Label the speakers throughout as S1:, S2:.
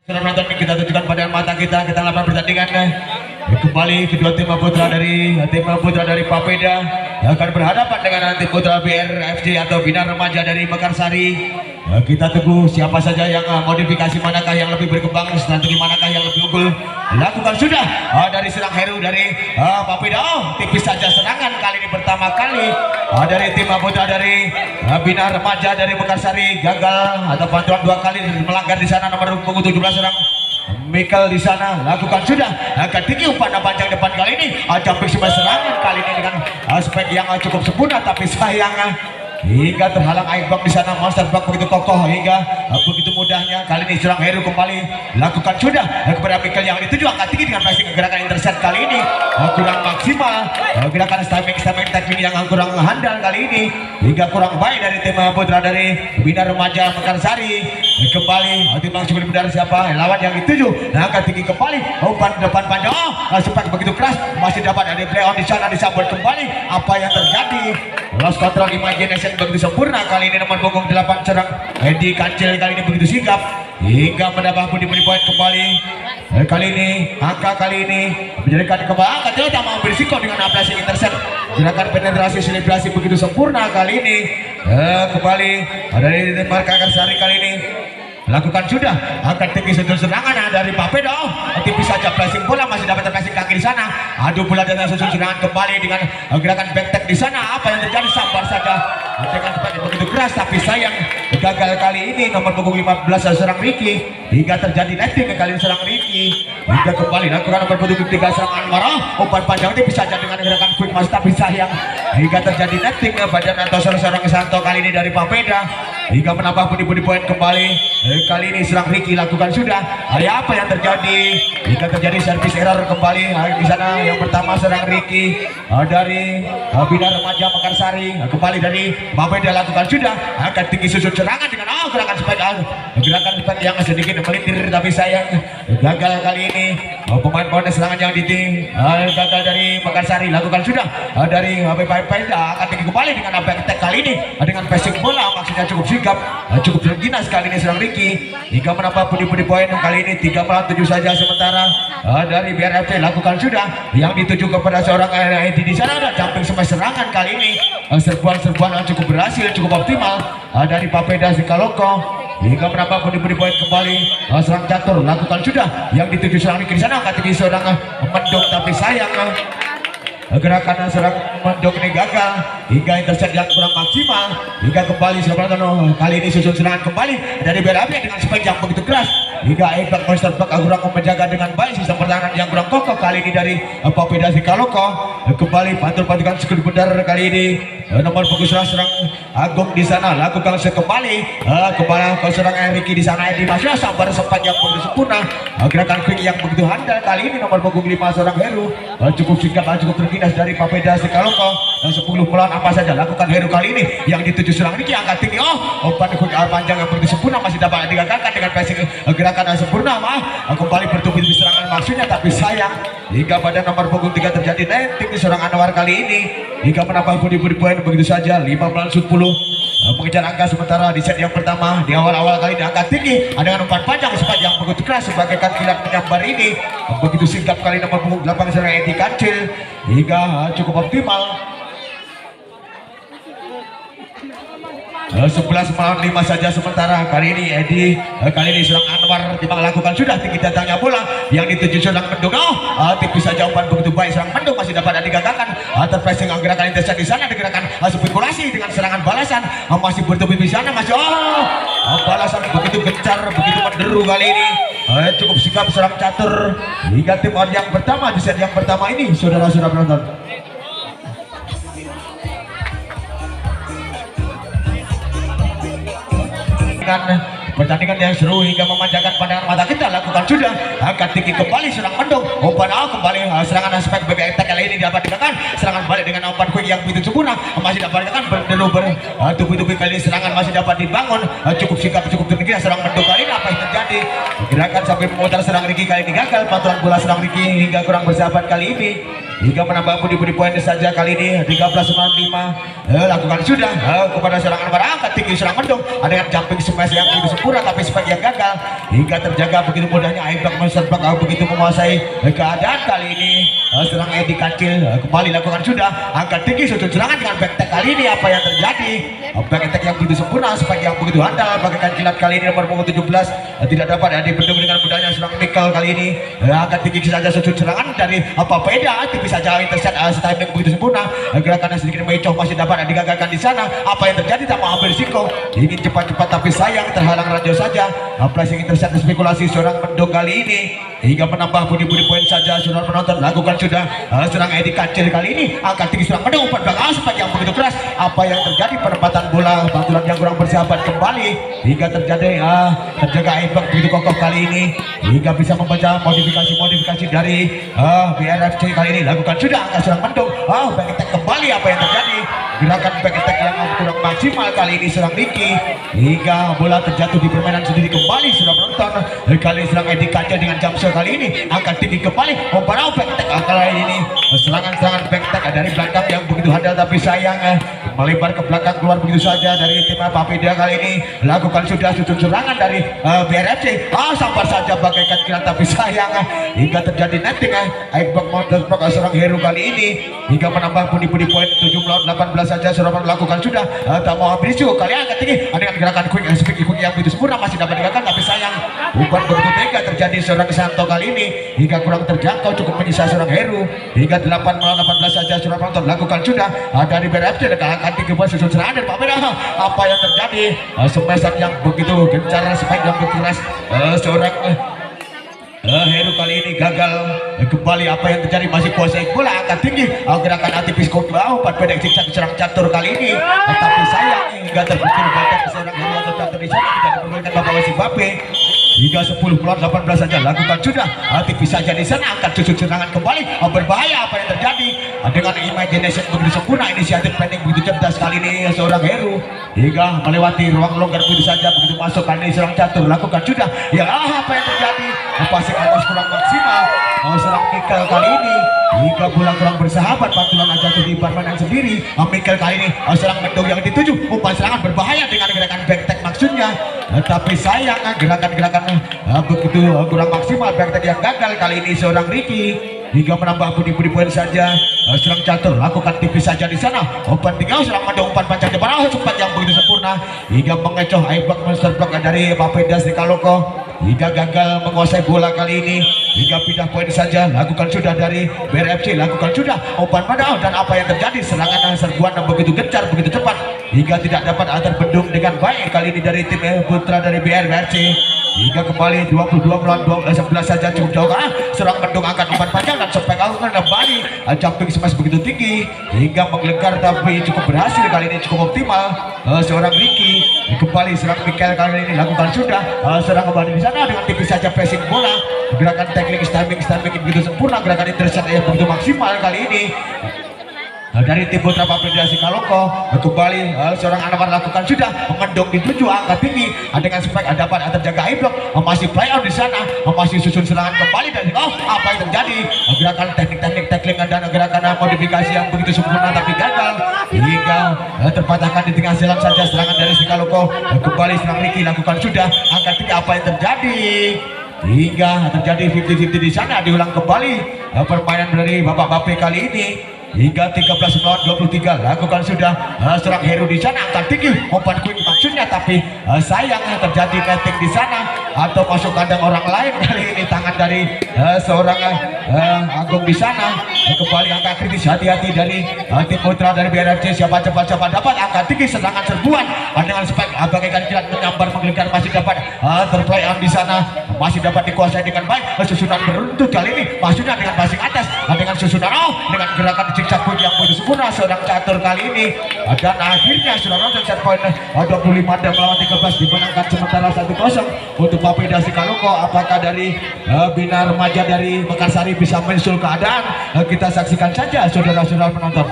S1: Sudah menonton, kita tunjukkan pada mata kita lakukan pertandingan kembali kedua tim putra dari Papeda akan berhadapan dengan tim putra BRFC atau Bina Remaja dari Mekarsari. Kita tunggu siapa saja yang modifikasi, manakah yang lebih berkembang, strategi manakah yang lebih unggul. Lakukan sudah dari serang Heru dari Papeda. Tipis saja serangan kali ini pertama kali dari tim putra dari Bina Remaja dari Mekarsari, gagal atau bantuan dua kali melanggar di sana nomor punggung 17 serang Michael di sana. Lakukan sudah akan tinggi umpan panjang depan kali ini, jumping semua serangan kali ini dengan aspek yang cukup sempurna, tapi sayang hingga terhalang Airbag di sana. Monster Bag begitu kokoh hingga begitu mudahnya kali ini serang Heru kembali. Lakukan sudah kepada Michael yang dituju angkat tinggi dengan pressing gerakan intercept kali ini kurang maksimal, gerakan timing teknik yang kurang handal kali ini hingga kurang baik dari tim putra dari Bina Remaja Mekarsari. Kembali timbang sebelum benar siapa lawan yang dituju, angkat tinggi kembali umpan depan panjang, sempat begitu keras masih dapat dari play on di sana, disambut kembali. Apa yang terjadi? Lost control imagination begitu sempurna kali ini nomor punggung 8 serang Edi Kancil kali ini begitu sigap hingga menambah pundi-pundi poin kembali. Kali ini angka kali ini menjadikan kembali angka tidak mau berisiko dengan ablasi intercept, gerakan penetrasi selebrasi begitu sempurna kali ini. Kembali dari Mekarsari kali ini lakukan sudah akan tinggi sudut serangan dari Papeda. Tipis saja placing bola, masih dapat terpasing kaki di sana. Adu bola dengan sudut serangan kembali dengan gerakan back di sana. Apa yang terjadi? Sabar saja dengan cepat begitu keras, tapi sayang gagal kali ini nomor punggung 15 serang Ricky hingga terjadi netting kali serang Ricky hingga kembali lakukan nomor punggung 3 serang Anwar. Umpan panjang itu bisa dengan gerakan quick mas, tapi sayang hingga terjadi netting badan atau seorang Santo kali ini dari Papeda hingga menambah pundi-pundi poin kembali. Kali ini serang Ricky lakukan sudah. Apa yang terjadi? Hingga terjadi service error kembali di sana. Yang pertama serang Ricky dari Bina Remaja Mekarsari. Kembali dari Papeda lakukan sudah. Akan tinggi susut serangan dengan gerakan cepat yang sedikit melintir, tapi sayang gagal kali ini. Pemain serangan yang gagal dari Mekarsari lakukan sudah dari Papeda akan tinggi kembali dengan back attack kali ini dengan passing bola, maksudnya cukup sigap, cukup terginas kali ini serang Ricky hingga menambah pundi-pundi poin kali ini 3-7 saja. Sementara dari BRFC lakukan sudah yang dituju kepada seorang Edi di sana. Ada jumping smash serangan kali ini, serbuan cukup berhasil, cukup optimal dari Papeda Sikaloko hingga menambah pundi-pundi poin kembali. Serang catur lakukan sudah yang dituju serang Ricky di sana, angkat tinggi seorang Mendung, tapi sayang gerakan serang Mendung ini gagal hingga intercept yang kurang maksimal hingga kembali kali ini susun serangan kembali dari BRFC dengan spike yang begitu keras hingga Airbag Monster Bag kurang menjaga dengan baik sistem pertahanan yang kurang kokoh kali ini dari Papeda Sikaloko. Kembali pantul-pantulkan sekali benar kali ini nomor punggung serang Agung di sana lakukan sekembali kepala serang Ricky di sana. Edi masih sabar sempat yang begitu sempurna, gerakan quick yang begitu handal kali ini nomor punggung 5 serang Heru cukup sigap, cukup terginas dari Papeda Sikaloko. 10 melawan apa saja lakukan Heru kali ini yang dituju serang Ricky, angkat tinggi umpan panjang yang begitu sempurna masih dapat digagalkan dengan passing gerakan sempurna. Kembali bertubi-tubi serangan maksudnya, tapi sayang hingga pada nomor punggung 3 terjadi netting di serang Anwar kali ini hingga menambah pundi-pundi poin begitu saja 15-10. Mengejar angka sementara di set yang pertama di awal-awal kali diangkat tinggi dengan umpan panjang sempat yang begitu keras sebagai kilat menyambar ini begitu sigap kali nomor punggung 8 serang Edi Kancil hingga cukup optimal. 11 melawan 5 saja sementara kali ini Edi kali ini serang Anwar timbang lakukan sudah tinggi datangnya bola yang dituju serang Mendung. Tipis saja umpan begitu baik serang Mendung masih dapat digagalkan. Terpressing gerakan intercept di sana, gerakan spekulasi dengan serangan balasan masih bertubi di sana, masih balasan begitu gencar, begitu menderu kali ini. Cukup sikap serang catur hingga tim yang pertama di set yang pertama ini saudara-saudara penonton. Pertandingan yang seru hingga memanjakan pandangan mata kita lakukan sudah akan tinggi kembali serang Mendung umpan kembali serangan aspek BB attack kali ini dapat dikatakan serangan balik dengan umpan quick yang begitu sempurna masih dapat dikatakan bertubi-tubi kali ini serangan masih dapat dibangun cukup sikap, cukup tinggi serang Mendung kali ini. Apa yang terjadi? terjadi. Gerakan sampai memutar serang Ricky kali ini gagal. Pantulan bola serang Ricky hingga kurang bersahabat kali ini. Hingga menambah budi poin saja kali ini 13-95. Lakukan sudah kepada serangan angkat tinggi serang mendung dengan jumping smash yang begitu sempurna tapi spike yang gagal. Hingga terjaga begitu mudahnya Aimbak menserpak begitu menguasai keadaan kali ini. Serang Edi Kancil kembali lakukan sudah angkat tinggi sudut serangan dengan back tag kali ini. Apa yang terjadi? Back tag yang begitu sempurna, spike yang begitu handal bagaikan kilat kali ini nomor punggung 17 tidak dapat dibendung dengan mudahnya serang Michael kali ini. Angkat tinggi saja sudut serangan dari Papeda tipis saja intercept timing begitu sempurna. Gerakan sedikit mecoh masih dapat digagalkan di sana. Apa yang terjadi? Tak mau ambil risiko, ingin cepat-cepat tapi sayang terhalang rajo saja. Placing intercept spekulasi seorang mendung kali ini hingga menambah budi poin saja. Saudara penonton lakukan sudah serang Edi Kancil kali ini angkat tinggi serang mendung umpan belakang spike yang begitu keras. Apa yang terjadi? Penempatan bola pantulan yang kurang bersahabat kembali hingga terjadi terjaga Aimbak begitu kokoh kali ini hingga bisa membaca modifikasi dari BRFC kali ini. Lakukan sudah angkat serang mendung back attack kembali. Apa yang terjadi? Gerakan back attack yang kurang maksimal kali ini serang Ricky hingga bola terjatuh di permainan sendiri kembali. Sudah menonton kali serang Edi Kancil dengan jump shot kali ini angkat tinggi kembali umpan back attack kali ini serangan back attack dari belakang yang begitu handal tapi sayang melebar ke belakang keluar begitu saja dari tim Papeda kali ini. Lakukan sudah sudut serangan dari BRFC sabar saja bagaikan kilat tapi sayang hingga terjadi netting Aimbak Motorsport serang Heru kali ini hingga menambah budi poin 7-18 saja. Sudah melakukan sudah tak mau ambil isu kali angkat tinggi dengan gerakan quick yang begitu sempurna masih dapat digagalkan tapi sayang umpan begitu tega terjadi seorang Santo kali ini hingga kurang terjangkau cukup menyisa seorang Heru hingga 8-18 saja. Sudah menonton lakukan sudah dari BRFC dengan angkat tinggi buat susun serangan dan Papeda. Apa yang terjadi? Smashan yang begitu gencar spike yang begitu keras seorang Heru kali ini gagal kembali. Apa yang terjadi? Masih kuasai bola angkat tinggi gerakan atipis bawah umpan pendek zigzag serang catur kali ini tapi sayang hingga terbentur badan seorang Heru atau catur di sana tidak diperbolehkan Bapak Wesi Bape hingga 10-18 saja. Lakukan sudah tipis saja di sana angkat sudut serangan kembali berbahaya. Apa yang terjadi? Dengan imagination begitu sempurna inisiatif planning begitu cerdas kali ini seorang Heru hingga melewati ruang longgar begitu saja begitu masuk kali ini serang catur. Lakukan sudah apa yang terjadi? Passing atas kurang maksimal serang Michael kali ini hingga bola kurang bersahabat pantulan jatuh di permainan sendiri. Michael kali ini serang mendung yang dituju umpan serangan berbahaya dengan gerakan back tag maksudnya tapi sayang gerakan begitu kurang maksimal back tag yang gagal kali ini seorang Ricky hingga menambah budi poin saja. Serang catur lakukan tipis saja di sana umpan tinggal serang mendung umpan panjang depan sempat yang begitu sempurna hingga mengecoh Aimbak monster block dari Papeda Srikaloko hingga gagal menguasai bola kali ini hingga pindah poin saja. Lakukan sudah dari BRFC lakukan sudah umpan padahal dan apa yang terjadi? Serangan serbuan yang begitu gencar begitu cepat hingga tidak dapat terbendung dengan baik kali ini dari tim putra dari BRFC hingga kembali 22-11 saja cukup jauh serang mendung angkat umpan panjang dan sampai kembali jumping smash begitu tinggi hingga menggelegar tapi cukup berhasil kali ini cukup optimal seorang Ricky kembali serang Michael kali ini. Lakukan sudah serang kembali di sana dengan tipis saja pressing bola gerakan tackling stamina begitu sempurna gerakan intercept yang begitu maksimal kali ini dari tim putra Papeda Srikaloko. Kembali seorang Anwar lakukan sudah mendung dituju angkat tinggi dengan spike dapat terjaga Aimbak masih play out di sana masih susun serangan kembali dan apa yang terjadi? Gerakan teknik tackling dan gerakan modifikasi yang begitu sempurna tapi gagal hingga terpatahkan di tengah jalan saja serangan dari Srikaloko. Kembali serang Ricky lakukan sudah angkat tinggi. Apa yang terjadi? Hingga terjadi 50-50 di sana. Diulang kembali permainan dari Bapak Bape kali ini hingga 13-23. Lakukan sudah serang Heru di sana angkat tinggi umpan quick maksudnya tapi sayang terjadi netting di sana atau masuk kandang orang lain kali ini tangan dari seorang Agung di sana. Kembali angka kritis hati-hati dari tim putra dari BRFC siapa cepat dapat angkat tinggi serangan serbuan dengan spike bagaikan kilat menyambar menggelegar masih dapat terplay on di sana masih dapat dikuasai dengan baik. Susunan beruntut kali ini maksudnya dengan passing atas dengan susunan dengan gerakan zigzag yang begitu sempurna seorang catur kali ini dan akhirnya sudah nonton set point 25 dan melawan 13 dimenangkan sementara 1-0 untuk Papeda Srikaloko. Apakah dari Bina Remaja dari Mekarsari bisa mensul keadaan? Kita saksikan saja saudara-saudara penonton.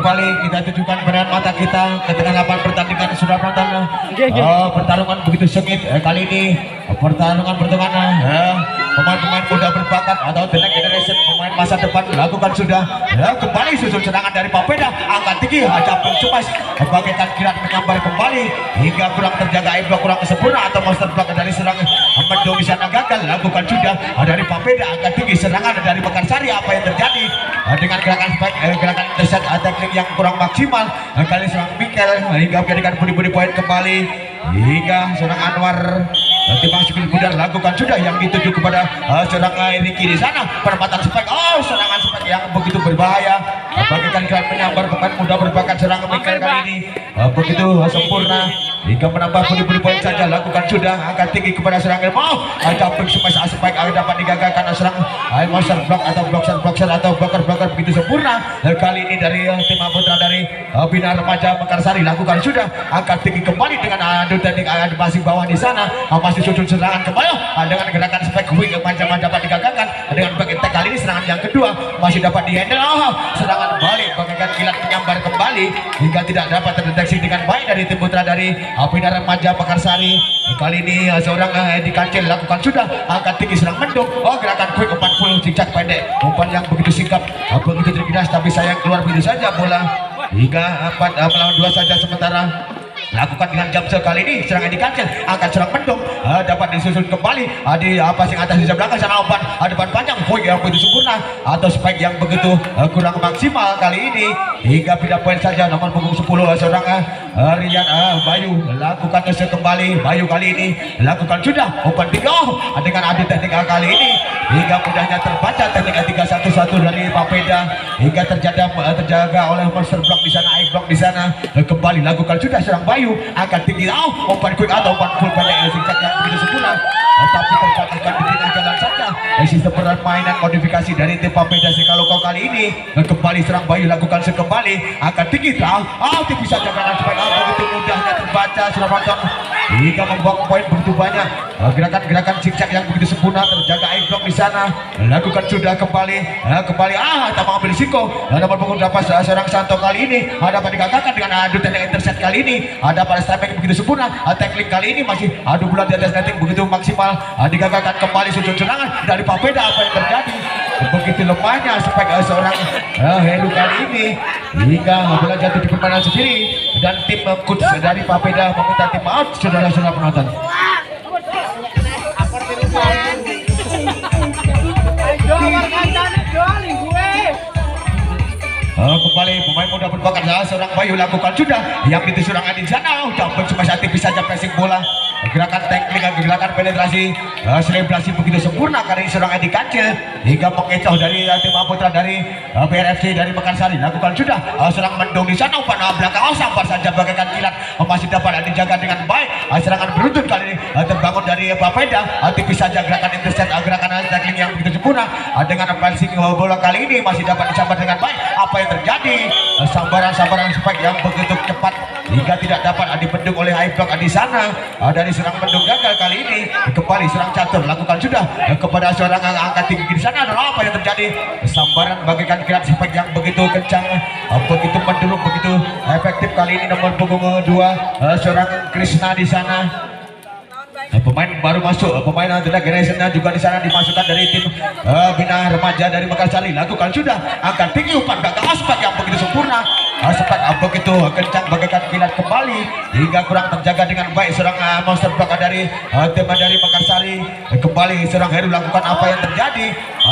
S1: kembali kita tujukan pandangan mata kita ke tengah lapangan pertandingan sudah penonton. Pertarungan begitu sengit kali ini pertarungan pemain-pemain muda berbakat atau the next generation pemain masa depan lakukan sudah kembali susun serangan dari Papeda angkat tinggi capung cemas bagaikan kilat menyambar kembali hingga kurang terjaga blok kurang sempurna atau monster block dari serang Mendung di sana gagal lakukan sudah dari Papeda angkat tinggi serangan dari Mekarsari. Apa yang terjadi dengan gerakan spike gerakan intercept tackling yang kurang maksimal kali serang Mikel hingga menjadikan budi poin kembali hingga serang Anwar Timbang Sipil Budar lakukan sudah yang dituju kepada serangan Ricky di sana perempatan spike serangan spike yang begitu berbahaya bagaikan kilat menyambar pemain muda berbakat serang Mikel kali ini begitu sempurna hingga menambah budi poin saja lakukan sudah angkat tinggi kepada serangan jumping spike dapat digagalkan serang monster block atau blocker atau blocker begitu sempurna kali ini dari tim putra dari Bina Remaja Mekarsari lakukan sudah angkat tinggi kembali dengan adu teknik masih bawah di sana masih susun serangan kembali dengan gerakan spike quick macam dapat digagalkan dengan bagian kali ini serangan yang kedua masih dapat dihandle serangan balik bagaikan kilat menyambar kembali hingga tidak dapat terdeteksi dengan baik dari tim putra dari Bina Remaja Mekarsari kali ini seorang Edi Kancil lakukan sudah angkat tinggi serang Mendung gerakan quick umpan full zigzag pendek umpan yang begitu singkat begitu terginas tapi sayang keluar begitu saja bola hingga 4 melawan 2 saja sementara lakukan dengan jam sekali ini serangan di kancil angkat serang Mendung dapat disusun kembali di passing atas di belakang sana umpan depan panjang poin yang begitu sempurna atau spike yang begitu kurang maksimal kali ini hingga pindah poin saja nomor punggung 10 seorang Rian Bayu lakukan kembali Bayu kali ini lakukan sudah umpan 3 dengan adu teknik kali ini hingga mudahnya terbaca teknik 3-1-1 dari Papeda hingga terjaga oleh monster block di sana block di sana kembali lakukan sudah serang Bayu akan tinggi umpan quick atau umpan full pendek singkat yang begitu sempurna tapi terbataskan di tengah jalan saja sistem permainan modifikasi dari tim Papeda Sikaloko kali ini kembali serang Bayu lakukan sekembali akan tinggi tipis saja karena supaya begitu mudahnya terbaca sudah nonton hingga membuat poin begitu banyak gerakan-gerakan zigzag yang begitu sempurna terjaga block di sana lakukan sudah kembali tak mengambil risiko dapat punggung dapat seorang Santo kali ini dapat digagalkan dengan adu teknik intercept kali ini ada pada stepping begitu sempurna tackling kali ini masih adu bulat di atas netting begitu maksimal digagalkan kembali susun serangan dari Papeda. Apa yang terjadi begitu lemahnya spek seorang Heru kali ini hingga bola jatuh di permainan sendiri dan tim coach dari Papeda meminta tim out saudara-saudara penonton. Kembali pemain muda berbakat seorang Bayu lakukan sudah yang disurangan di sana dapat cuma saat tipis saja pressing bola gerakan tackling gerakan penetrasi selebrasi begitu sempurna kali ini seorang Edi Kancil hingga mengecoh dari tim putra dari BRFC dari Mekarsari lakukan sudah serang Mendung di sana umpan belakang sampar saja bagaikan kilat masih dapat dijaga dengan baik serangan beruntun kali ini terbangun dari Papeda tipis saja gerakan intercept gerakan tackling yang begitu sempurna dengan passing bola kali ini masih dapat disambar dengan baik. Apa yang terjadi sambaran spike yang begitu cepat hingga tidak dapat dibendung oleh high block di sana dari serang Mendung gagal kali ini kembali serang catur lakukan sudah kepada seorang angkat tinggi di sana. Apa yang terjadi sambaran bagaikan kilat spike yang begitu kencang begitu menduluk begitu efektif kali ini nomor punggung 2 seorang Krishna di sana. Pemain baru masuk pemain tidak generasinya juga di sana dimasukkan dari tim Bina Remaja dari Mekarsari lakukan sudah akan tinggi umpan gagal aspek yang begitu sempurna aspek begitu kencang bagaikan kilat kembali hingga kurang terjaga dengan baik seorang monster block dari tim dari Mekarsari kembali seorang Heru lakukan apa yang terjadi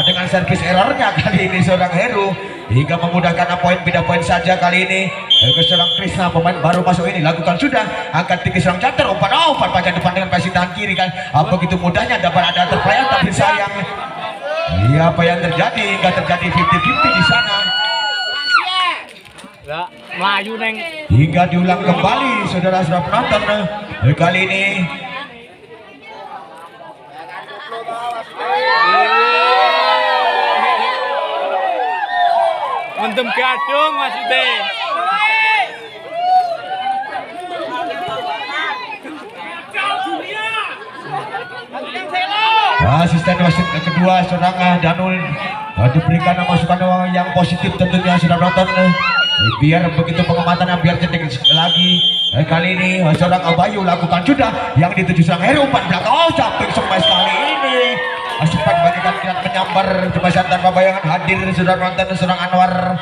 S1: dengan servis errornya kali ini seorang Heru hingga memudahkan poin pindah poin saja kali ini ke seorang Krishna pemain baru masuk ini lakukan sudah akan tinggi serang catur umpan panjang depan dengan passing tangan kiri kan begitu mudahnya dapat ada terplayang tapi sayang apa yang terjadi hingga terjadi 50-50 di sana hingga diulang kembali saudara-saudara penonton kali ini
S2: mendem gadung maksudnya
S1: asisten wasit kedua seorang Danul diberikan masukan yang positif tentunya sudah nonton biar begitu pengamatannya biar cetek lagi. Kali ini seorang Bayu lakukan sudah yang dituju serang Heru umpan belakang. Oh, jumping smash kali ini. Sempat bagikan kilat menyambar jembatan tanpa bayangan hadir sudah nonton seorang Anwar.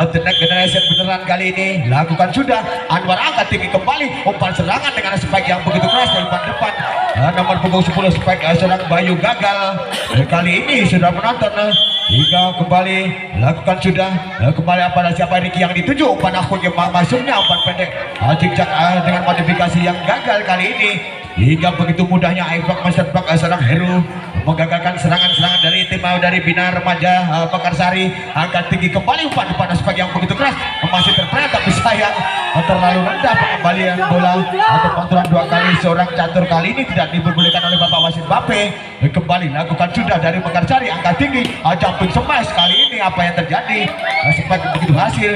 S1: The next generation beneran kali ini lakukan sudah. Anwar angkat tinggi kembali umpan serangan dengan spike yang begitu keras dari depan. Nomor punggung 10 spike seorang Bayu gagal. Kali ini sudah menonton hingga kembali lakukan sudah. Kembali pada siapa Riki yang dituju umpan akun yang masuknya umpan pendek. Zigzag dengan modifikasi yang gagal kali ini. Hingga begitu mudahnya Aibak menserpak seorang Heru menggagalkan serangan-serangan dari tim dari Bina Remaja Pekarsari. Angkat tinggi kembali umpan depan aspek yang begitu keras masih terperet tapi sayang terlalu rendah pengembalian bola atau pantulan 2 kali. Seorang catur kali ini tidak diperbolehkan oleh Bapak wasit Bape. Kembali lakukan sudah dari Pekarsari angkat tinggi jumping smash kali ini. Apa yang terjadi aspek begitu hasil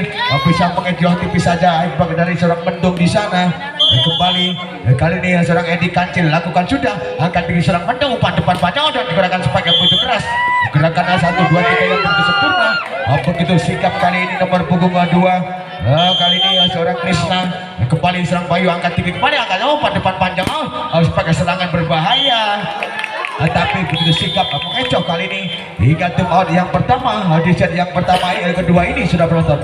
S1: bisa mengejoh tipis saja Aibak dari seorang Mendung di sana. Kembali kali ini seorang Edi Kancil lakukan sudah angkat tinggi serang Mendung umpan depan panjang dan gerakan spike yang begitu keras. Gerakan 1, 2, 3 yang begitu sempurna. Begitu sikap kali ini nomor punggung 2. Kali ini seorang Krishna kembali serang Bayu angkat tinggi kembali angkat umpan depan panjang spike serangan berbahaya. Tapi begitu sikap mengecoh kali ini hingga tim out yang pertama di set yang pertama yang kedua ini sudah penonton.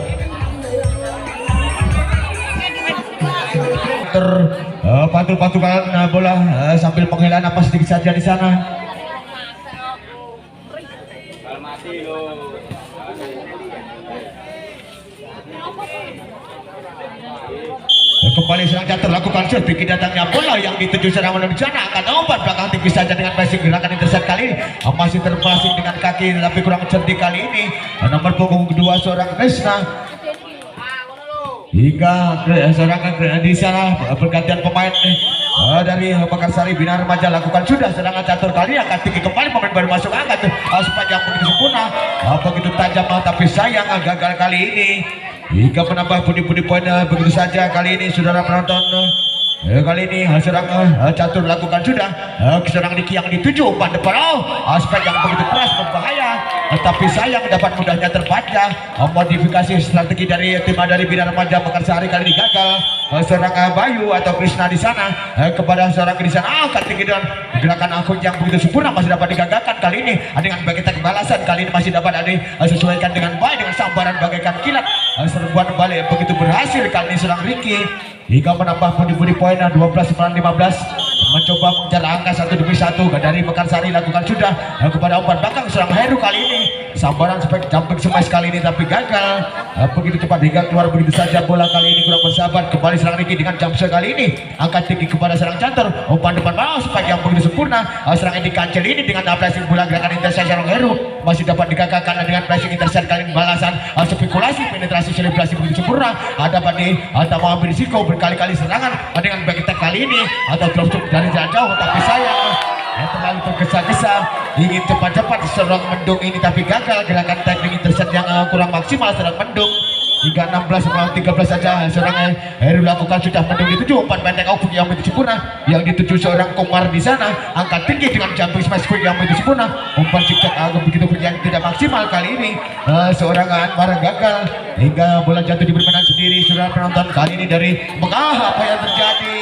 S1: Pantul-pantulkan bola sambil menghela napas sedikit saja di sana. Kembali serang jatuh lakukan shoot bikin datangnya bola yang dituju serangan di sana akan umpan belakang tipis saja dengan passing gerakan intercept kali ini masih terpassing dengan kaki tapi kurang cerdik kali ini. Nomor punggung kedua seorang Krishna hingga seorang di sana pergantian pemain dari Pekarsari Bina Remaja lakukan sudah serangan catur kali akan tinggi kembali pemain baru masuk angkat sepanjang begitu sempurna begitu tajam tapi sayang gagal kali ini hingga menambah budi-budi poin begitu saja kali ini saudara penonton. Kali ini serang catur lakukan sudah serang Niki yang dituju umpan depan aspek yang begitu keras berbahaya tapi sayang dapat mudahnya terbaca. Modifikasi strategi dari tim dari Bina Remaja Pekarsari kali ini gagal. Serang Bayu atau Krishna di sana kepada seorang di sana angkat tinggi dan gerakan akun yang begitu sempurna masih dapat digagalkan kali ini dengan bagian balasan kali ini masih dapat disesuaikan dengan baik dengan sambaran bagaikan kilat. Serbuan balik begitu berhasil kali ini serang Ricky hingga menambah budi-budi poin 12-15 mencoba mengejar angka 1 demi 1 dari Pekarsari lakukan sudah kepada umpan belakang serang Heru kali ini sambaran spek jumping smash kali ini tapi gagal begitu cepat hingga keluar begitu saja bola kali ini kurang bersahabat. Kembali serang Ricky dengan jump shot kali ini angkat tinggi kepada serang Catur umpan depan spek yang begitu sempurna. Serang Edi Kancil ini dengan flashing bola gerakan intercept serang Heru masih dapat digagalkan dengan flashing intercept kali ini balasan spekulasi penetrasi selebrasi begitu sempurna. Ada Bani atau mau ambil risiko berkali-kali serangan dengan back attack kali ini atau drop shoot dari jarak jauh tapi sayang terlalu tergesa-gesa ingin cepat-cepat serang Mendung ini tapi gagal gerakan teknik intercept yang kurang maksimal serang Mendung hingga 16 melawan 13 saja serang Heru lakukan sudah Mendung dituju umpan pendek aufuk yang begitu sempurna yang dituju seorang Komar di sana angkat tinggi dengan jumping smash quick yang begitu sempurna umpan zigzag begitu yang tidak maksimal kali ini seorang Anwar gagal hingga bola jatuh di permainan sendiri. Saudara penonton kali ini dari apa yang terjadi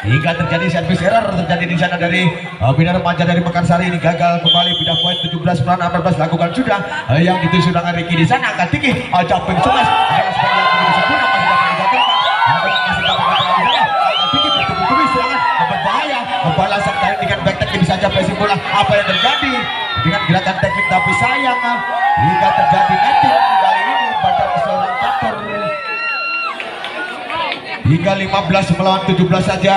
S1: hingga terjadi service error terjadi di sana dari Bina Remaja dari Pekarsari ini gagal kembali pindah poin 17-14 lakukan sudah yang dituju dengan Ricky di sana angkat tinggi jumping smash dengan spek yang begitu sempurna masih dapat digagalkan masih dapat angkat tinggi betul-betul serangan berbahaya balasan kali dengan back tag bisa saja passing bola apa yang terjadi dengan gerakan teknik tapi sayang hingga terjadi netting kali ini pada seorang Catur hingga 15 melawan 17 saja.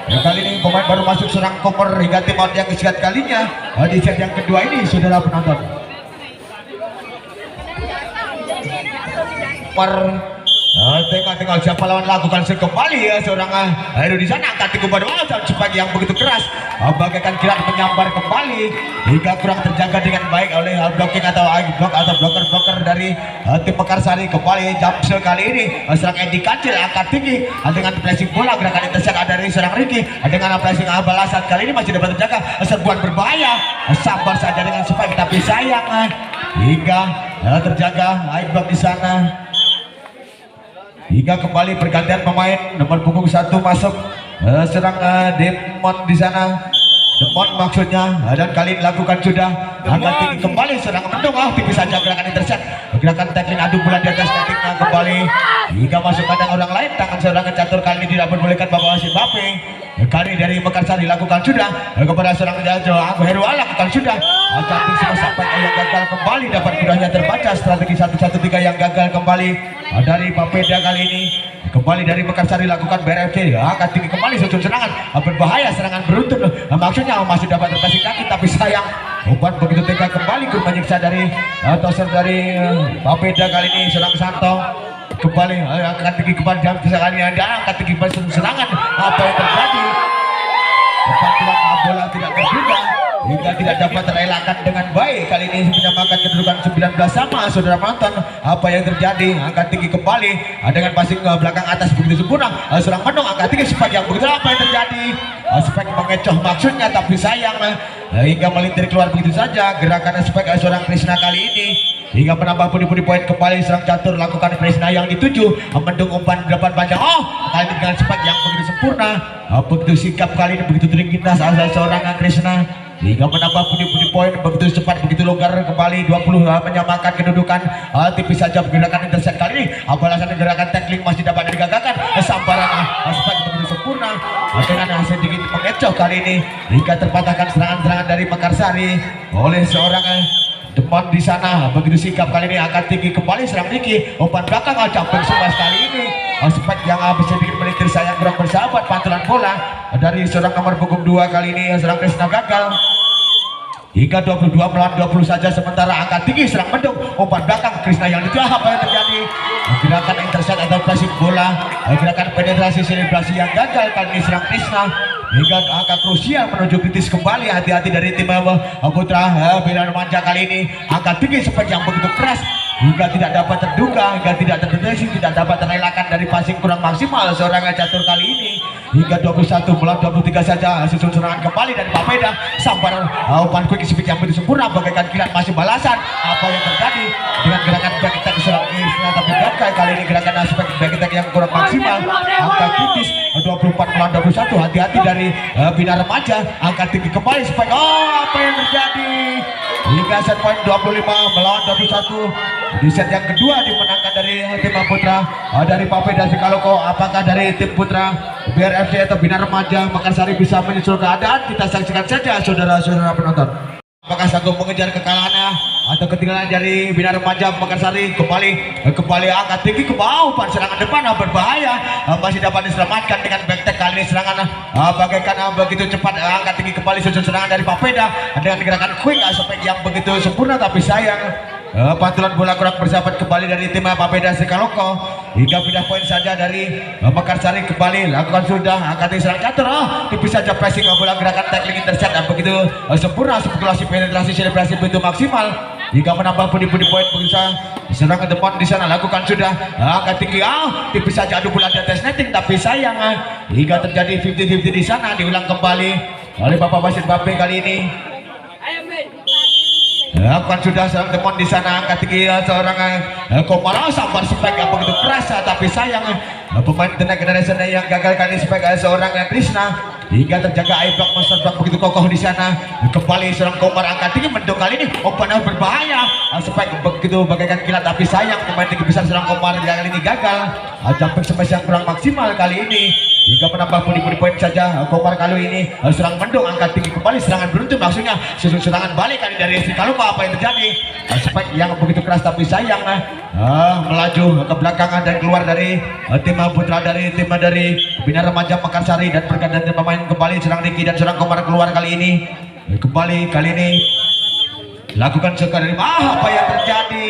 S1: Kali ini pemain baru masuk serang Koper hingga tim out yang kesekian kalinya di set yang kedua ini saudara penonton. Tengok siapa lawan lakukan kembali seorang Heru di sana angkat tinggi pada cepat yang begitu keras bagaikan kilat menyambar kembali hingga kurang terjaga dengan baik oleh blocking atau block atau blocker dari tim Pekarsari. Kembali jump shot kali ini serang Edi Kancil angkat tinggi dengan flashing bola gerakan intercept dari serang Ricky dengan flashing balasan kali ini masih dapat terjaga serbuan berbahaya sabar saja dengan spike tapi sayang hingga terjaga high block di sana. hingga kembali pergantian pemain nomor punggung 1 masuk serang Demon di sana. Demon maksudnya, dan kali ini lakukan sudah angkat tinggi kembali serang mendung, tipis saja gerakan intercept, gerakan tackling adu bulan di atas nettingnya kembali hingga masuk kandang orang lain. Tangan serangan catur kali ini tidak membolehkan bawa si Mbappe. Kali dari Mekarsari lakukan sudah kepada seorang Jajo Aku Heru lakukan sudah tapi sampai yang gagal kembali, dapat mudahnya terbaca strategi 1-1-3 yang gagal kembali dari Papeda kali ini. Kembali dari Mekarsari lakukan BRFC, angkat tinggi kembali susun serangan berbahaya, serangan beruntun, maksudnya masih dapat terpasang kaki tapi sayang umpan begitu tega kembali ke menyiksa dari toser dari Papeda kali ini. Serang Santo kembali angkat tinggi kembali jam sekali ada angkat tinggi kembali serangan. Apa yang terjadi? Pantulan bola tidak terduga hingga tidak dapat terelakkan dengan baik. Kali ini menyamakan kedudukan 19 sama. Saudara penonton, apa yang terjadi? Angkat tinggi kembali dengan passing ke belakang atas begitu sempurna. Serang mendung angkat tinggi spek yang begitu. Apa yang terjadi? Spek mengecoh maksudnya tapi sayang hingga melintir keluar begitu saja. Gerakan spek seorang Krishna kali ini hingga menambah pundi-pundi poin kembali. Serang catur lakukan Krishna yang dituju mendung umpan depan panjang. Kali ini dengan spek yang begitu sempurna, begitu sikap kali ini begitu ringkitas asal seorang Krishna hingga menambah pundi-pundi poin begitu cepat begitu longgar kembali 20 menyamakan kedudukan. Tipis saja gerakan intercept kali ini, balasan gerakan tackling masih dapat digagalkan. Sambaran spek begitu sempurna dengan sedikit mengecoh kali ini hingga terpatahkan serangan-serangan dari Mekarsari oleh seorang Demon di sana. Begitu sikap kali ini akan tinggi kembali serang Niki, umpan belakang campur semua kali ini. Spek yang bisa sedikit melintir sayang kurang bersahabat. Pantulan bola dari seorang nomor punggung 2 kali ini serang Krishna gagal hingga 22 melawan 20 saja. Sementara angkat tinggi serang mendung, umpan belakang Krishna yang itu. Apa yang terjadi? Gerakan intercept atau passing bola, gerakan penetrasi selebrasi yang gagal kali ini serang Krishna hingga angka krusial menuju kritis kembali. Hati-hati dari tim Putra Bina Remaja kali ini. Angkat tinggi spek yang begitu keras hingga tidak dapat terduga, hingga tidak terdeteksi, tidak dapat terelakkan dari passing kurang maksimal seorang catur kali ini hingga 21 melawan 23 saja. Susun serangan kembali dari Papeda. Sambaran umpan quick speed yang begitu sempurna bagaikan kilat masih balasan. Apa yang terjadi dengan gerakan back attack serang Krishna tapi gagal kali ini gerakan aspek back attack yang kurang maksimal. Angka kritis 24 melawan 21. Hati-hati dari Bina Remaja. Angka tinggi kembali spek. Apa yang terjadi? Hingga set point 25 melawan 21. Di set yang kedua dimenangkan dari tim Putra dari Papeda Sikaloko. Apakah dari tim Putra BRFC atau Bina Remaja Mekarsari bisa menyusul keadaan? Kita saksikan saja saudara-saudara penonton. Apakah sanggup mengejar kekalahannya atau ketinggalan dari Bina Remaja Mekarsari? Kembali angkat tinggi ke bawah, umpan serangan depan berbahaya, masih dapat diselamatkan dengan back tag kali ini. Serangan bagaikan begitu cepat, angkat tinggi kembali susun serangan dari Papeda dengan gerakan quick aspek yang begitu sempurna tapi sayang pantulan bola kurang bersahabat kembali dari tim Papeda Sikaloko hingga pindah poin saja dari Mekarsari. Kembali lakukan sudah angkat tinggi serang catur, tipis saja pressing bola gerakan tackling intercept begitu sempurna, spekulasi penetrasi selebrasi begitu maksimal hingga menambah pundi-pundi poin. Berusaha serang ke depan di sana lakukan sudah angkat tinggi, tipis saja adu bola di atas netting tapi sayang hingga terjadi 50-50 di sana. Diulang kembali oleh Bapak Wasit Mbappe kali ini. Lakukan sudah serang depan di sana angkat tinggi seorang Komara. Sambar spek yang begitu keras tapi sayang pemain The Next Generation yang gagal kali spek seorang Krishna hingga terjaga Ibrak Monster Block begitu kokoh di sana. Kembali seorang Komar angkat tinggi mendung kali ini, umpan berbahaya spek begitu bagaikan kilat tapi sayang pemain tinggi besar seorang Komar kali ini gagal. Jumping smash yang kurang maksimal kali ini hingga menambah pundi-pundi poin saja. Komar kali ini serang mendung angkat tinggi kembali serangan beruntun, maksudnya susun serangan balik kali dari Sikaloko. Apa yang terjadi? Spek yang begitu keras tapi sayang melaju ke belakangan dan keluar dari tim Putra dari tim dari Bina Remaja Mekarsari dan pergantian pemain kembali serang Niki dan serang Komar keluar kali ini. Kembali kali ini lakukan sekali. Apa yang terjadi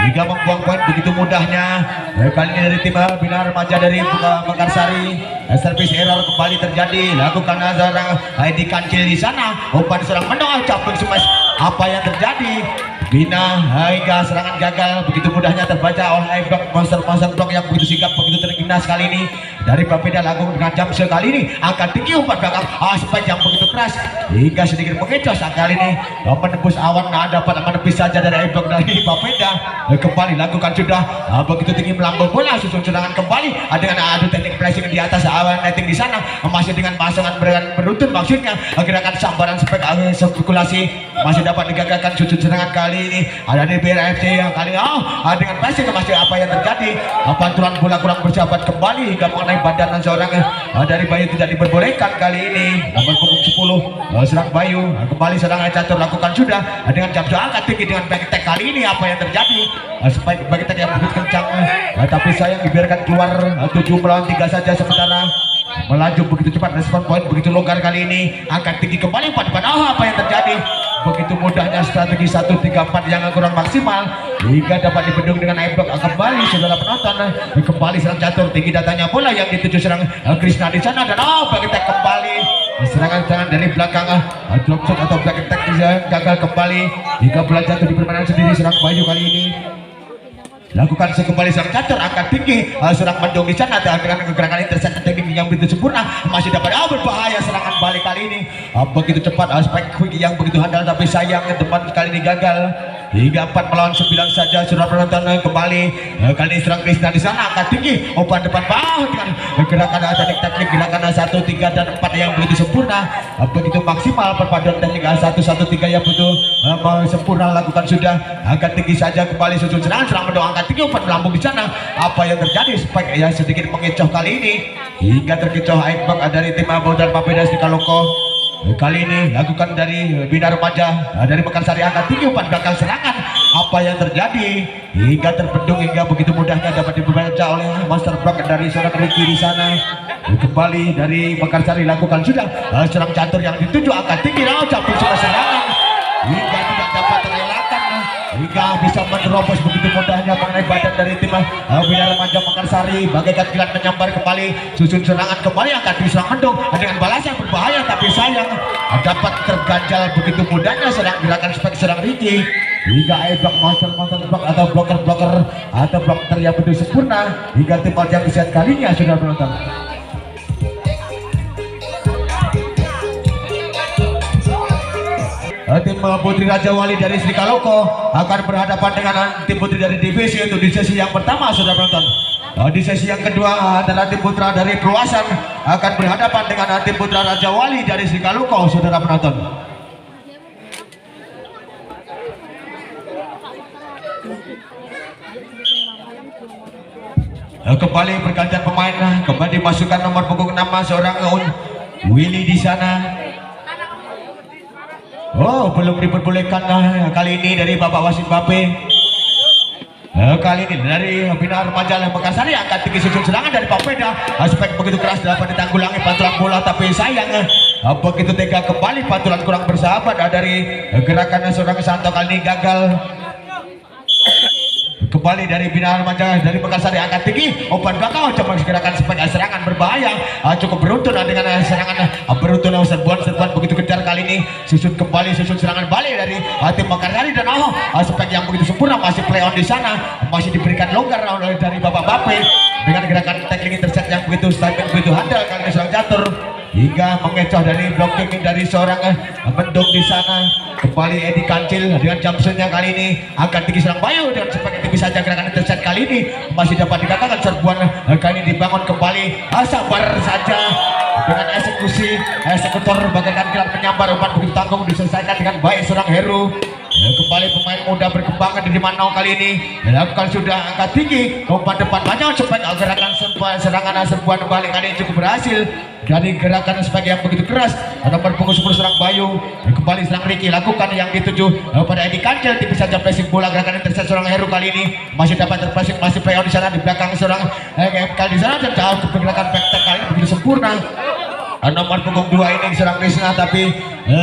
S1: hingga membuang poin begitu mudahnya kali ini dari tim Bina Remaja dari Mekarsari. Service error kembali terjadi, lakukan seorang ID Kancil di sana, umpan serang menang campur smash. Apa yang terjadi? Bina hingga serangan gagal begitu mudahnya terbaca oleh monster blok yang begitu sigap begitu terginas kali ini dari Papeda Lagung dengan jam sekali ini akan tinggi umpan belakang aspek yang begitu keras hingga sedikit mengecos kali ini menembus awan dapat menepis saja dari blok dari Papeda kembali lakukan sudah begitu tinggi melambung bola susun serangan kembali dengan adu teknik pressing di atas awan netting di sana masih dengan pasangan beruntun maksudnya gerakan sambaran spek spekulasi masih dapat digagalkan susun serangan kali ini ada di BRFC yang kali dengan pressing masih apa yang terjadi pantulan bola kurang bersahabat kembali hingga mengenai badan seorang dari Bayu tidak diperbolehkan kali ini nomor punggung 10 serang Bayu kembali serangan catur lakukan sudah dengan jam angkat tinggi dengan back attack kali ini apa yang terjadi spike back attack yang begitu kencang tapi sayang dibiarkan keluar 7 melawan 3 saja sementara melaju begitu cepat respon poin begitu longgar kali ini angkat tinggi kembali depan apa yang terjadi begitu mudahnya strategi 1-3-4 yang kurang maksimal hingga dapat dibendung dengan airblock kembali saudara penonton kembali serang catur tinggi datanya bola yang dituju serang Krishna di sana dan back attack kembali serangan dari belakang drop shot atau back attack gagal kembali hingga bola jatuh di permainan sendiri serang Bayu kali ini lakukan sekembali serang catur angkat tinggi serang mendung di sana dengan gerakan intercept teknik yang begitu sempurna masih dapat berbahaya serangan balik kali ini begitu cepat aspek quick yang begitu handal tapi sayang teman kali ini gagal hingga 4 melawan 9 saja sudah penonton kembali kali ini serang Krishna di sana angkat tinggi umpan depan bawah dengan gerakan teknik gerakan 1, 3 dan 4 yang begitu sempurna begitu maksimal perpaduan teknik 1, 1, 3 yang begitu sempurna lakukan sudah angkat tinggi saja kembali susun serangan serang mendung angkat tinggi umpan melambung di sana apa yang terjadi spike ya sedikit mengecoh kali ini hingga terkecoh airbag dari tim Abodar Papeda di Kaloko kali ini lakukan dari Bina Remaja dari Mekarsari angkat tinggi umpan belakang serangan apa yang terjadi hingga terbendung hingga begitu mudahnya dapat dibaca oleh monster block dari seorang Ricky di sana kembali dari Mekarsari lakukan sudah serang catur yang dituju angkat tinggi campur serangan hingga tidak dapat terelakkan hingga bisa menerobos begitu mudahnya mengenai badan dari tim Bina Remaja Mekarsari bagaikan kilat menyambar kembali susun serangan kembali akan diserang mendung dengan balasan berbahaya tapi sayang dapat terganjal begitu mudahnya serang gerakan spek serang Ricky hingga airbag monster block atau blocker atau blocker yang begitu sempurna hingga tim yang di set kalinya sudah menonton tim Putri Raja Wali dari Sri Kaloko akan berhadapan dengan tim Putri dari divisi itu di sesi yang pertama sudah menonton di sesi yang kedua adalah tim putra dari Purwasan akan berhadapan dengan tim Putra Raja Wali dari Sri Kaloko saudara penonton kembali pergantian pemain kembali dimasukkan nomor punggung 6 seorang Willy di sana belum diperbolehkan kali ini dari Bapak Wasit Bape kali ini dari Bina Remaja Mekarsari angkat tinggi susun serangan dari Papeda aspek begitu keras dapat ditanggulangi pantulan bola tapi sayang begitu tega kembali pantulan kurang bersahabat dari gerakan seorang Santo kali ini gagal kembali dari Bina Remaja dari Mekarsari angkat tinggi umpan belakang coba gerakan serangan berbahaya cukup beruntun dengan serangan beruntun serbuan begitu kejar kali ini susun serangan balik dari tim Mekarsari dan spek yang begitu sempurna masih play on di sana masih diberikan longgar oleh dari Bapak Bape dengan gerakan tackling intercept yang begitu stabil begitu handal kali ini serang catur hingga mengecoh dari blocking dari seorang mendung di sana kembali Edi Kancil dengan jumpshotnya kali ini akan tinggi serang Bayu dan sebagai tinggi saja gerakan intercept kali ini masih dapat dikatakan serbuan kali ini dibangun kembali sabar saja dengan eksekutor bagaikan kilat menyambar umpan begitu tanggung diselesaikan dengan baik seorang Heru kembali pemain muda berkembang di Manau kali ini dilakukan sudah angkat tinggi umpan depan banyak cepat gerakan serangan serbuan balik kali ini cukup berhasil dari gerakan sebagai yang begitu keras nomor punggung 10 serang Bayu kembali serang Ricky lakukan yang dituju pada Edi Kancil tipis saja pressing bola gerakan intercept seorang Heru kali ini masih dapat terpressing masih play on di sana di belakang seorang MK di sana dan jauh ke gerakan back kali ini begitu sempurna nomor punggung 2 ini serang Krishna tapi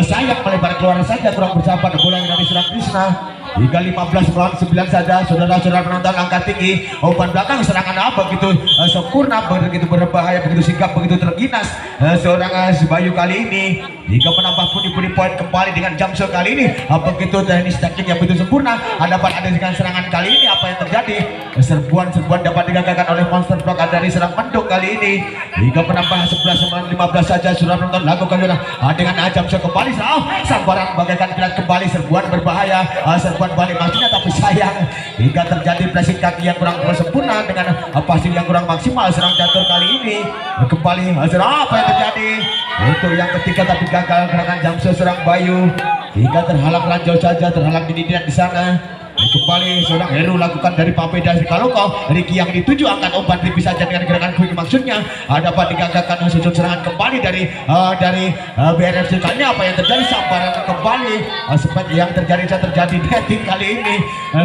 S1: sayang melebar keluar saja, kurang bersahabat bola dari serang Krishna. Hingga 15 melawan 9 saja, saudara-saudara penonton angkat tinggi, umpan belakang serangan begitu sempurna, begitu berbahaya, begitu sigap, begitu terginas seorang Bayu kali ini. Hingga menambah pundi-pundi poin kembali dengan Jamso kali ini, begitu teknis taktik yang begitu sempurna. Dapat ada dengan serangan kali ini, apa yang terjadi? Serbuan dapat digagalkan oleh monster block dari serang Mendung kali ini. Hingga menambah 11 melawan 15 saja, saudara penonton lakukan dengan Jamso kembali, sambaran bagaikan kilat kembali, serbuan berbahaya, serbuan balik maksudnya, tapi sayang hingga terjadi pressing kaki yang kurang sempurna dengan passing yang kurang maksimal. Serang Catur kali ini kembali apa yang terjadi untuk yang ketiga, tapi gagal gerakan Jamso serang Bayu hingga terhalang ranjau saja, terhalang di sana. Kembali seorang Heru lakukan dari Papeda Sikaloko, Ricky yang dituju angkat umpan tipis saja dengan gerakan quick, maksudnya dapat digagalkan sudut serangan kembali dari BRFC. Kali ini apa yang terjadi? Sambaran kembali seperti yang terjadi netting kali ini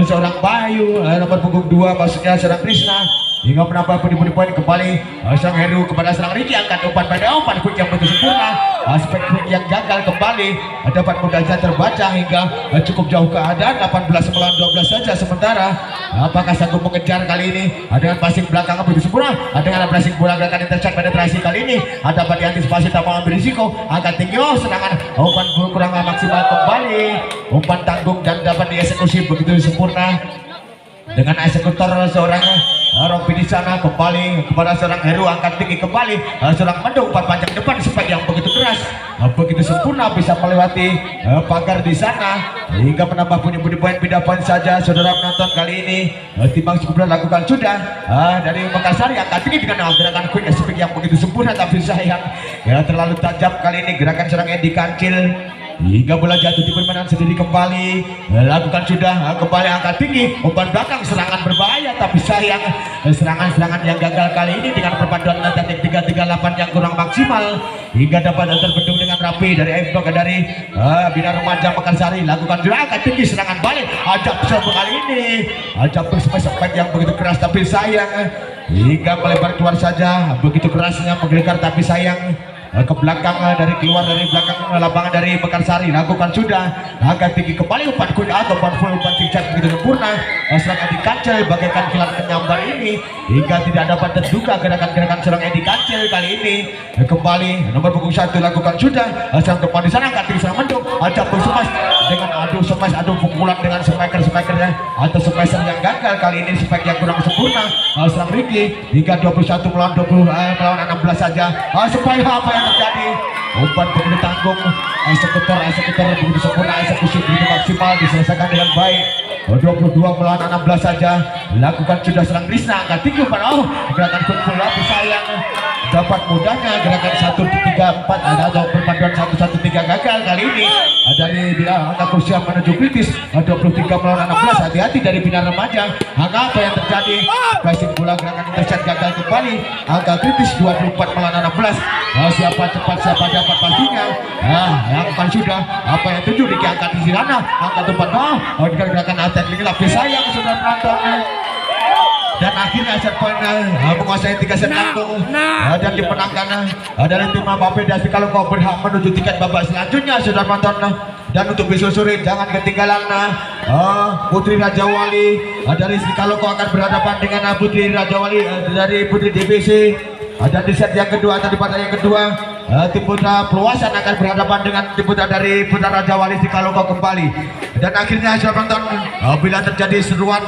S1: seorang Bayu nomor punggung 2, maksudnya seorang Krishna, hingga menambah pundi-pundi poin kembali serang Heru kepada serang Ricky, angkat umpan pada umpan quick yang betul sempurna, aspek quick yang gagal kembali dapat mudah terbaca hingga cukup jauh keadaan 18 melawan 12 saja. Sementara apakah sanggup mengejar kali ini dengan passing belakang begitu sempurna, dengan pressing bola gerakan intercept penetrasi kali ini dapat diantisipasi tanpa mengambil risiko, angkat tinggi, serangan umpan kurang maksimal kembali, umpan tanggung dan dapat dieksekusi begitu sempurna dengan eksekutor seorang Rompi di sana. Kembali kepada seorang Heru, angkat tinggi kembali seorang Mendung, umpan panjang depan spek yang begitu keras, begitu sempurna, bisa melewati pagar di sana hingga menambah pundi-pundi poin, pindah poin saja, saudara penonton. Kali ini timbang cukup lakukan sudah dari Mekarsari, angkat tinggi dengan gerakan quick spek yang begitu sempurna, tapi sayang terlalu tajam kali ini gerakan serang Edi Kancil hingga bola jatuh di permainan sendiri. Kembali lakukan sudah, kembali angkat tinggi, umpan belakang, serangan berbahaya, tapi sayang serangan yang gagal kali ini dengan perpaduan teknik 338 yang kurang maksimal hingga dapat terbendung dengan rapi dari F-Block dari Bina Remaja Mekarsari. Lakukan sudah, angkat tinggi, serangan balik, Jamso kali ini Jamso spek yang begitu keras, tapi sayang hingga melebar keluar saja, begitu kerasnya menggelegar, tapi sayang ke belakang dari belakang lapangan dari Mekarsari. Lakukan sudah, agak tinggi kembali, umpan kuda atau umpan full, umpan tingkat begitu sempurna, serangan Edi Kancil bagaikan kilat penyambar ini hingga tidak dapat terduga gerakan-gerakan serang Edi Kancil kali ini. Kembali nomor punggung 1 lakukan sudah, serang depan di sana, angkat tinggi serang Mendung, Jamso semas dengan adu pukulan dengan spekernya atau speser yang gagal kali ini, spek yang kurang sempurna, serang Ricky hingga 21 melawan 16 saja. Supaya apa yang terjadi, umpan begitu tanggung, eksekutor begitu sempurna, eksekusi begitu maksimal, diselesaikan dengan baik. 22 melawan 16 saja, lakukan sudah serang Krishna, angkat tinggi umpan, gerakan kumpul, tapi sayang dapat mudahnya gerakan 1-3-4 atau perpaduan 1-1-3 gagal kali ini dari Bina angka Kursia menuju kritis. 23 melawan 16, hati-hati dari Bina Remaja. Apa yang terjadi? Pressing bola gerakan intercept gagal kembali, angka kritis 24 melawan 16. Siapa cepat, siapa dapat pastinya. Lakukan sudah, apa yang tuju di angkat di sana, angkat umpan, dengan gerakan attack ini, tapi sayang sudah penonton. Dan akhirnya set point menguasai 3 set langsung dan dimenangkan dari tim Papeda Sikaloko, berhak menuju tiket babak selanjutnya, saudara penonton. Dan untuk besok sore jangan ketinggalan Putri Raja Wali dari Sikaloko akan berhadapan dengan Putri Raja Wali dari Putri DBC. Dan di set yang kedua atau di partai yang kedua, tim Putra Perluasan akan berhadapan dengan tim Putra dari Putra Raja Wali Sikaloko kembali. Dan akhirnya saudara penonton, bila terjadi seruan